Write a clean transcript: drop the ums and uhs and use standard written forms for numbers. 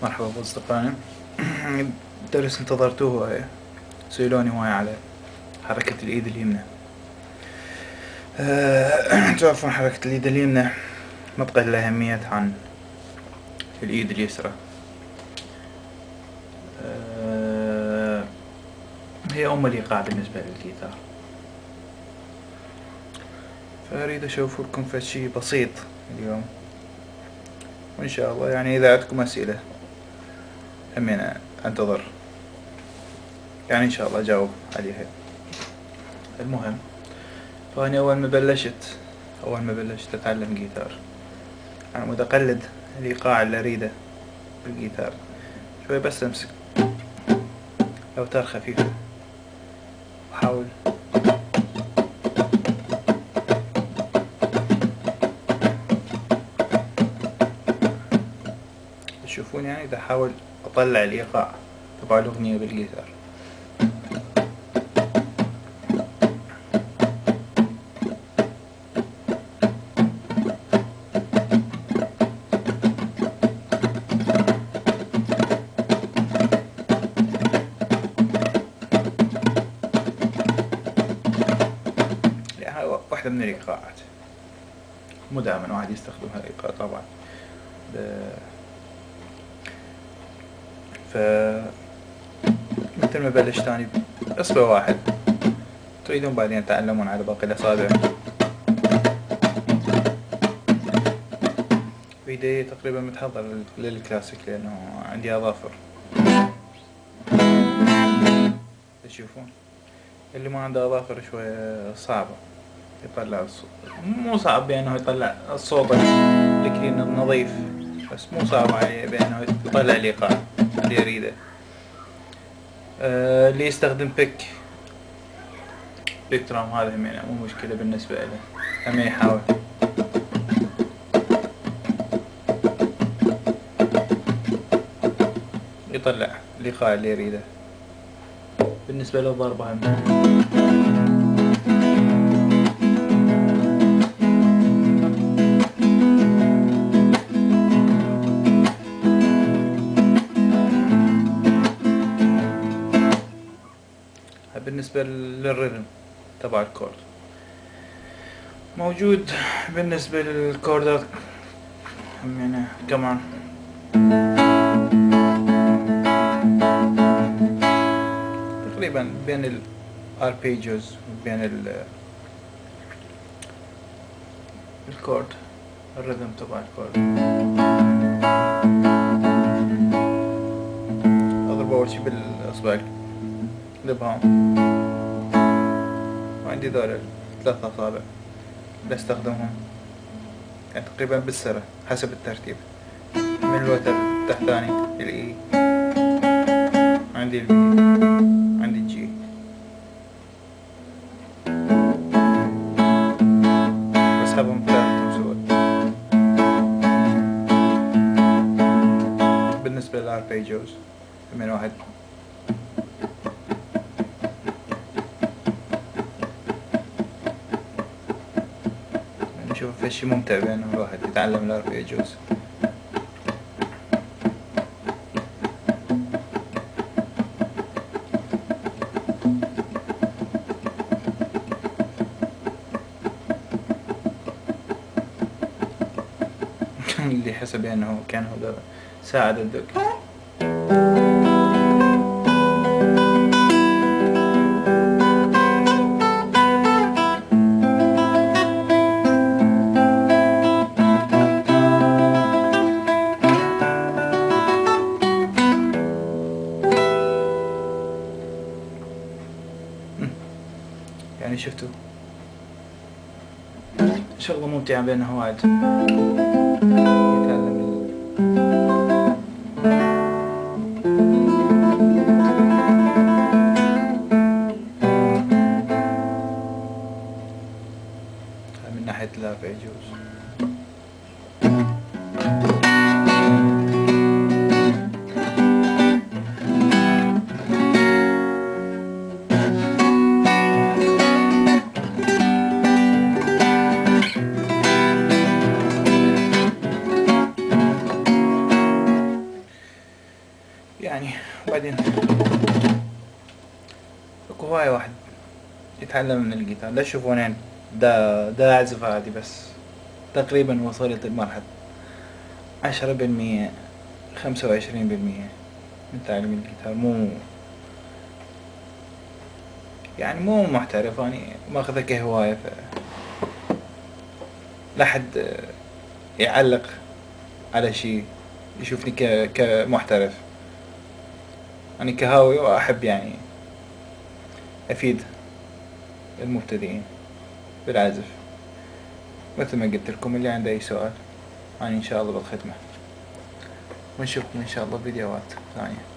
مرحبا بأصدقائي. الدرس انتظرتوه. سألوني هواي على حركة الإيد اليمنى. تعرفون حركة الإيد اليمنى ما تقل أهمية عن الإيد اليسرى. هي أم الإيقاع بالنسبة للجيتار، فأريد أشوف لكم فشي بسيط اليوم، وإن شاء الله يعني إذا عندكم أسئلة همين أنتظر، يعني إن شاء الله أجاوب عليها. المهم، فأنا أول ما بلشت أتعلم جيتار أنا متقلد الإيقاع اللي أريده بالجيتار، شوي بس أمسك أوتار خفيفة وأحاول تشوفون، يعني إذا أحاول أطلع الإيقاع تبع الأغنية بالجيتار. يعني واحدة من الإيقاعات، مو دائما واحد يستخدم هالإيقاع طبعا. ف مثل ما بلشت أني بإصبع واحد، تريدون بعدين تتعلمون على باقي الأصابع. بيدي تقريبا متحضر للكلاسيك لأنه عندي أظافر. تشوفون اللي ما عنده أظافر شوية صعبة يطلع الصوت، مو صعب بأنه يطلع الصوت الكلين النظيف، بس مو صعب عليه بأنه يطلع الإيقاع اللي يريده. اللي يستخدم بيك درام هذا همينة مو مشكلة بالنسبة له، همين يحاول يطلع الإيقاع اللي يريده. بالنسبة للضربة هم بالنسبة للرhythm تبع الكورد موجود. بالنسبة للكوردات يعني كمان تقريبا بين الاربيجوز وبين الكورد، الرhythm تبع الكورد. اضرب اول شي بالاصبع الابهام، وعندي ذول ثلاث اصابع بستخدمهم يعني تقريبا بالسرة حسب الترتيب، من الوتر التحتاني الاي، عندي البي، عندي الجي. بسحبهم ثلاثة سوا. بالنسبة للاربيجوز من واحد نشوف فشي ممتع بأنه الواحد يتعلم الاربيجوز. اللي حسب أنه كان هذا ساعد الدق. يعني شفتوا شغلة ممتعة بأنه واحد يتعلم من ناحية الاربيجوز. يعني. بعدين اكو هواية واحد يتعلم من الجيتار. لا تشوفون يعني دا اعزف عادي، بس تقريبا وصلت لمرحلة 10%، 25% من تعليم الجيتار. مو محترف، اني ماخذها كهواية. لا حد يعلق على شيء يشوفني كمحترف. أنا كهاوي وأحب يعني أفيد المبتدئين بالعزف. مثل ما قلت لكم، اللي عنده أي سؤال أنا إن شاء الله بالخدمة، ونشوفكم إن شاء الله فيديوهات ثانية.